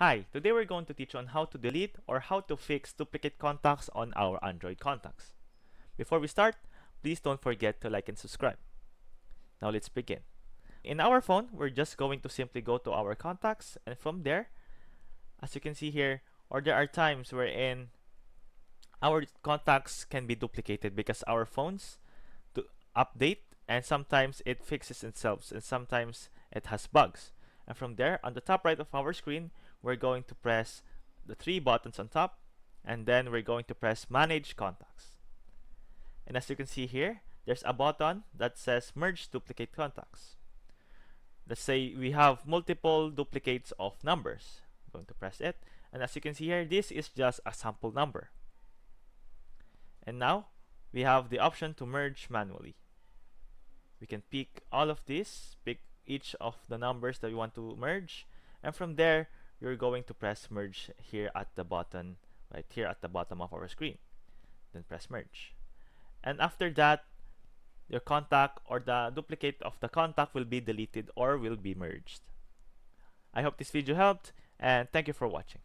Hi, today we're going to teach you on how to delete or how to fix duplicate contacts on our Android contacts. Before we start, please don't forget to like and subscribe. Now let's begin. In our phone, we're just going to simply go to our contacts, and from there, as you can see here, or there are times wherein our contacts can be duplicated because our phones to update, and sometimes it fixes itself and sometimes it has bugs. And from there, on the top right of our screen, we're going to press the three buttons on top, and then we're going to press manage contacts. And as you can see here, there's a button that says merge duplicate contacts. Let's say we have multiple duplicates of numbers. I'm going to press it, and as you can see here, this is just a sample number. And now we have the option to merge manually. We can pick all of these, pick each of the numbers that we want to merge, and from there you're going to press merge here at the button, right here at the bottom of our screen. Then press merge. And after that, your contact or the duplicate of the contact will be deleted or will be merged. I hope this video helped, and thank you for watching.